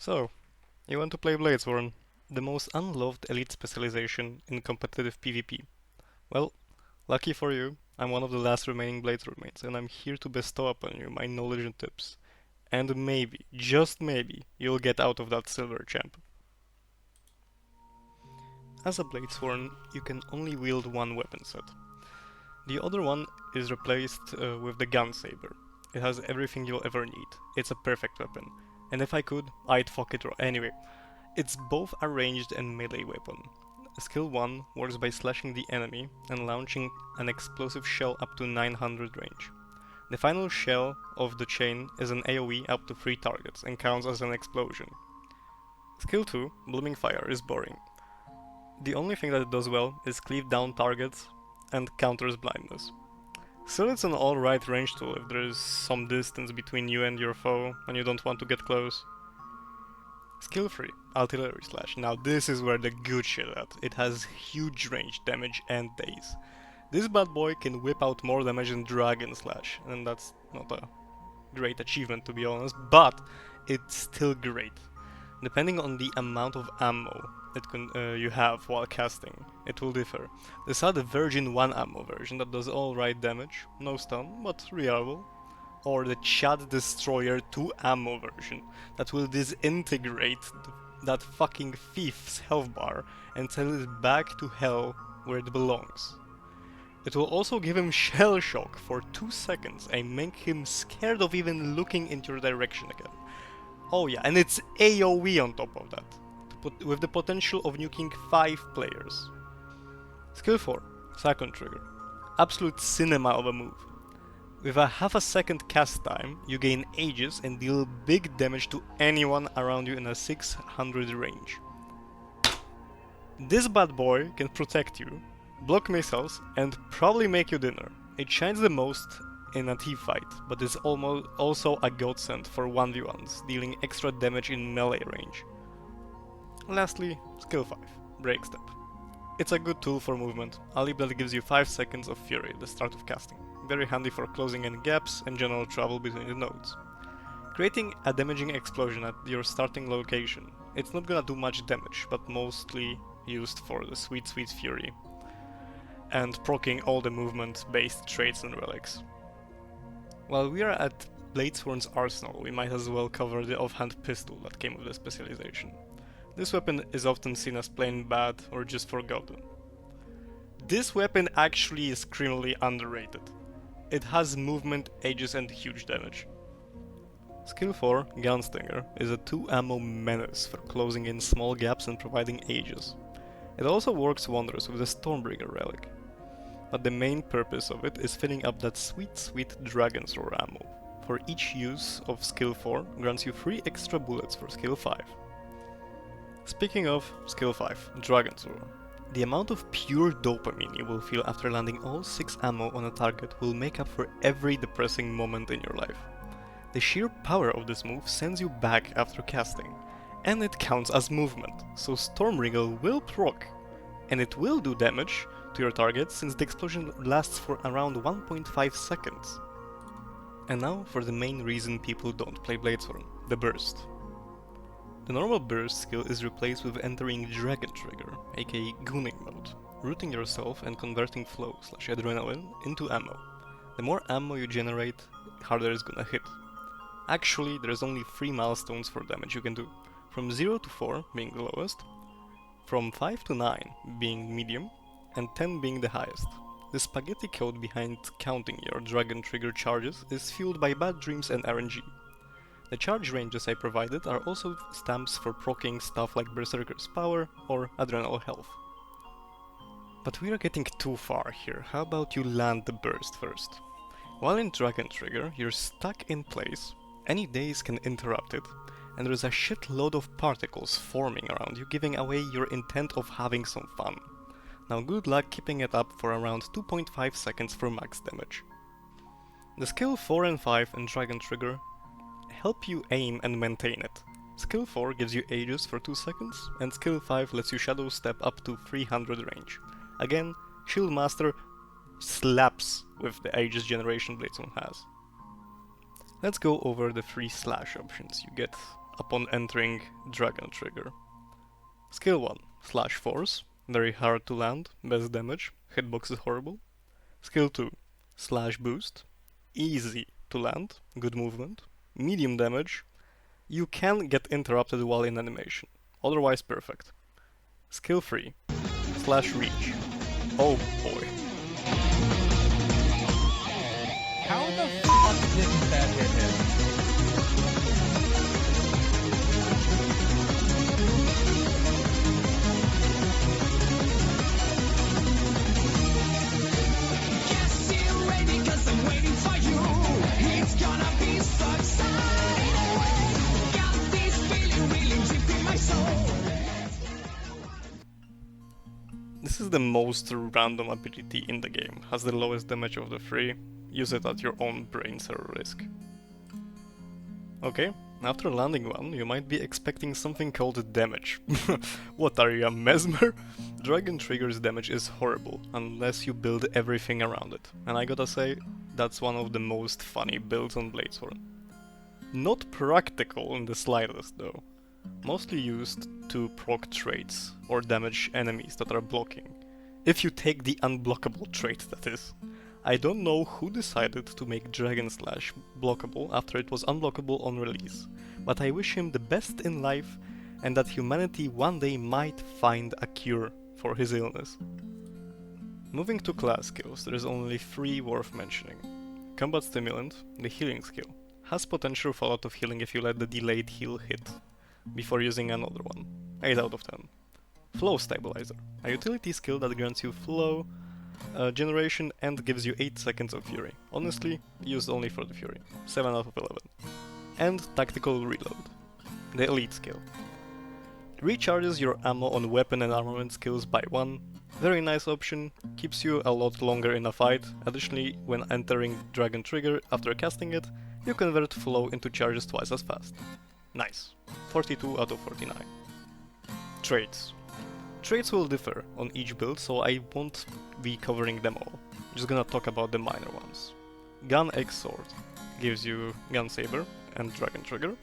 So, you want to play Bladesworn, the most unloved elite specialization in competitive PvP. Well, lucky for you, I'm one of the last remaining Bladesworn mates, and I'm here to bestow upon you my knowledge and tips. And maybe, just maybe, you'll get out of that silver champ. As a Bladesworn, you can only wield one weapon set. The other one is replaced with the Gunsaber. It has everything you'll ever need. It's a perfect weapon. And if I could, I'd fuck it anyway. It's both a ranged and melee weapon. Skill 1 works by slashing the enemy and launching an explosive shell up to 900 range. The final shell of the chain is an AoE up to 3 targets and counts as an explosion. Skill 2, Blooming Fire, is boring. The only thing that it does well is cleave down targets and counters blindness. Still, it's an alright range tool if there is some distance between you and your foe and you don't want to get close. Skill 3, Artillery Slash. Now this is where the good shit at. It has huge range, damage and daze. This bad boy can whip out more damage than Dragon Slash, and that's not a great achievement to be honest, but it's still great. Depending on the amount of ammo you have while casting, it will differ. There's the Virgin 1 ammo version that does alright damage, no stun, but reliable. Or the Chad Destroyer 2 ammo version that will disintegrate that fucking thief's health bar and send it back to hell where it belongs. It will also give him shell shock for 2 seconds and make him scared of even looking into your direction again. Oh yeah, and it's AoE on top of that, with the potential of nuking 5 players. Skill 4, Cyclone Trigger. Absolute cinema of a move. With a half a second cast time, you gain Aegis and deal big damage to anyone around you in a 600 range. This bad boy can protect you, block missiles, and probably make you dinner. It shines the most in a team fight, but is almost also a godsend for 1v1s, dealing extra damage in melee range. Lastly, Skill 5, Break Step. It's a good tool for movement, a leap that gives you 5 seconds of fury at the start of casting. Very handy for closing any gaps and general travel between the nodes. Creating a damaging explosion at your starting location. It's not gonna do much damage, but mostly used for the sweet fury. And proccing all the movement-based traits and relics. While we are at Bladesworn's arsenal, we might as well cover the Offhand pistol that came with the specialization. This weapon is often seen as plain bad or just forgotten. This weapon actually is criminally underrated. It has movement, Aegis and huge damage. Skill 4, Gunstinger, is a 2 ammo menace for closing in small gaps and providing Aegis. It also works wonders with the Stormbringer relic. But the main purpose of it is filling up that sweet Dragon Thrower ammo. For each use of Skill 4 grants you 3 extra bullets for Skill 5. Speaking of Skill 5, Dragon Thrower. The amount of pure dopamine you will feel after landing all 6 ammo on a target will make up for every depressing moment in your life. The sheer power of this move sends you back after casting, and it counts as movement, so Stormbringer will proc, and it will do damage to your target since the explosion lasts for around 1.5 seconds. And now for the main reason people don't play Bladesworn, the burst. The normal burst skill is replaced with entering Dragon Trigger, aka Gooning mode, rooting yourself and converting flow/adrenaline into ammo. The more ammo you generate, harder it's gonna hit. Actually, there's only 3 milestones for damage you can do, from 0 to 4 being the lowest, from 5 to 9 being medium, and 10 being the highest. The spaghetti code behind counting your Dragon Trigger charges is fueled by bad dreams and RNG. The charge ranges I provided are also stamps for proccing stuff like Berserker's Power or Adrenal Health. But we are getting too far here, how about you land the burst first? While in Dragon Trigger, you're stuck in place, any daze can interrupt it, and there's a shitload of particles forming around you, giving away your intent of having some fun. Now good luck keeping it up for around 2.5 seconds for max damage. The skill 4 and 5 in Dragon Trigger help you aim and maintain it. Skill 4 gives you Aegis for 2 seconds, and Skill 5 lets you shadow step up to 300 range. Again, Shield Master slaps with the Aegis generation Bladesworn has. Let's go over the 3 slash options you get upon entering Dragon Trigger. Skill 1, Slash Force, very hard to land, best damage, hitbox is horrible. Skill 2, Slash Boost, easy to land, good movement, medium damage, you can get interrupted while in animation, otherwise perfect. Skill 3, Slash Reach, oh boy. How the fuck didn't that hit him? This is the most random ability in the game, has the lowest damage of the three, use it at your own brain cell risk. Okay, after landing one, you might be expecting something called damage. What are you, a mesmer? Dragon Trigger's damage is horrible, unless you build everything around it, and I gotta say, that's one of the most funny builds on Bladesworn. Not practical in the slightest though. Mostly used to proc traits or damage enemies that are blocking. If you take the unblockable trait, that is. I don't know who decided to make Dragon Slash blockable after it was unblockable on release, but I wish him the best in life and that humanity one day might find a cure for his illness. Moving to class skills, there is only 3 worth mentioning. Combat Stimulant, the healing skill, has potential for a lot of healing if you let the delayed heal hit before using another one, 8 out of 10. Flow Stabilizer, a utility skill that grants you flow generation and gives you 8 seconds of fury. Honestly, used only for the fury, 7 out of 11. And Tactical Reload, the elite skill. Recharges your ammo on weapon and armament skills by 1, very nice option, keeps you a lot longer in a fight. Additionally, when entering Dragon Trigger after casting it, you convert flow into charges twice as fast. Nice. 42 out of 49. Traits. Traits will differ on each build, so I won't be covering them all. I'm just gonna talk about the minor ones. Gun X Sword gives you Gunsaber and Dragon Trigger.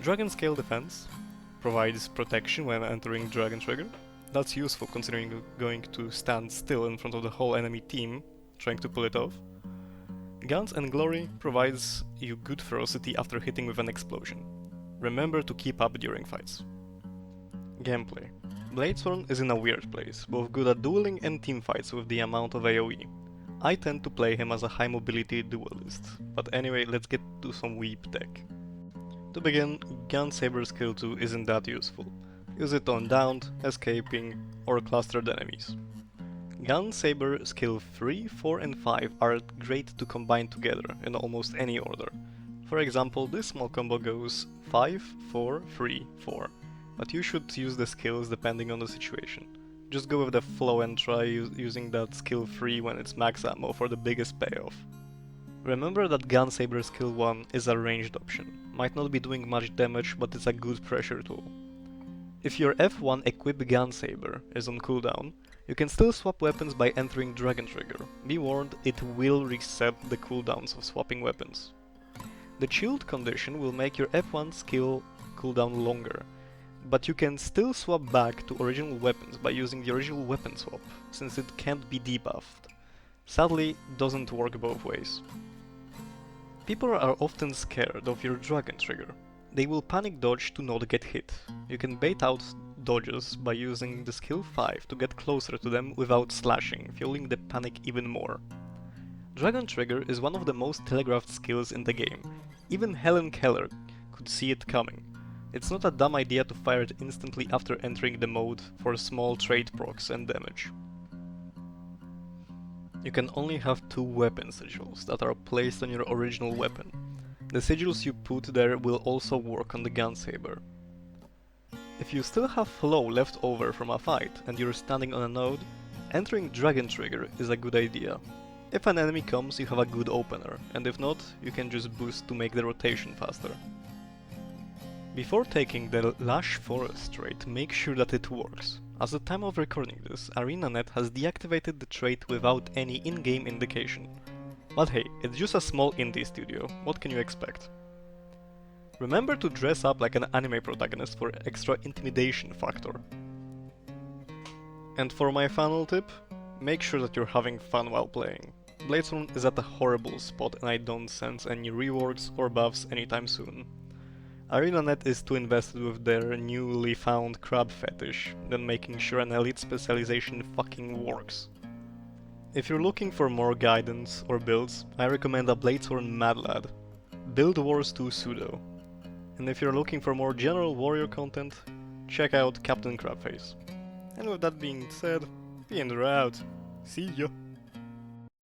Dragon Scale Defense provides protection when entering Dragon Trigger. That's useful considering you're going to stand still in front of the whole enemy team trying to pull it off. Guns and Glory provides you good ferocity after hitting with an explosion. Remember to keep up during fights. Gameplay. Bladesworn is in a weird place, both good at dueling and teamfights with the amount of AoE. I tend to play him as a high mobility duelist, but anyway, let's get to some weep tech. To begin, Gunsaber skill 2 isn't that useful. Use it on downed, escaping, or clustered enemies. Gunsaber skill 3, 4 and 5 are great to combine together in almost any order. For example, this small combo goes 5, 4, 3, 4, but you should use the skills depending on the situation. Just go with the flow and try using that skill 3 when it's max ammo for the biggest payoff. Remember that Gunsaber skill 1 is a ranged option. Might not be doing much damage, but it's a good pressure tool. If your F1 equip Gunsaber is on cooldown, you can still swap weapons by entering Dragon Trigger. Be warned, it will reset the cooldowns of swapping weapons. The Shield condition will make your F1 skill cooldown longer, but you can still swap back to original weapons by using the original weapon swap, since it can't be debuffed. Sadly, doesn't work both ways. People are often scared of your Dragon Trigger. They will panic dodge to not get hit. You can bait out dodges by using the skill 5 to get closer to them without slashing, fueling the panic even more. Dragon Trigger is one of the most telegraphed skills in the game. Even Helen Keller could see it coming. It's not a dumb idea to fire it instantly after entering the mode for small trait procs and damage. You can only have 2 weapon sigils that are placed on your original weapon. The sigils you put there will also work on the Gunsaber. If you still have flow left over from a fight and you're standing on a node, entering Dragon Trigger is a good idea. If an enemy comes, you have a good opener, and if not, you can just boost to make the rotation faster. Before taking the Lush Forest trait, make sure that it works. At the time of recording this, ArenaNet has deactivated the trait without any in-game indication. But hey, it's just a small indie studio, what can you expect? Remember to dress up like an anime protagonist for extra intimidation factor. And for my final tip, make sure that you're having fun while playing. Bladesworn is at a horrible spot and I don't sense any reworks or buffs anytime soon. ArenaNet is too invested with their newly found crab fetish than making sure an elite specialization fucking works. If you're looking for more guidance or builds, I recommend a Bladesworn Mad Lad, Build Wars 2 Pseudo. And if you're looking for more general warrior content, check out Captain Crabface. And with that being said, the end are out. See ya!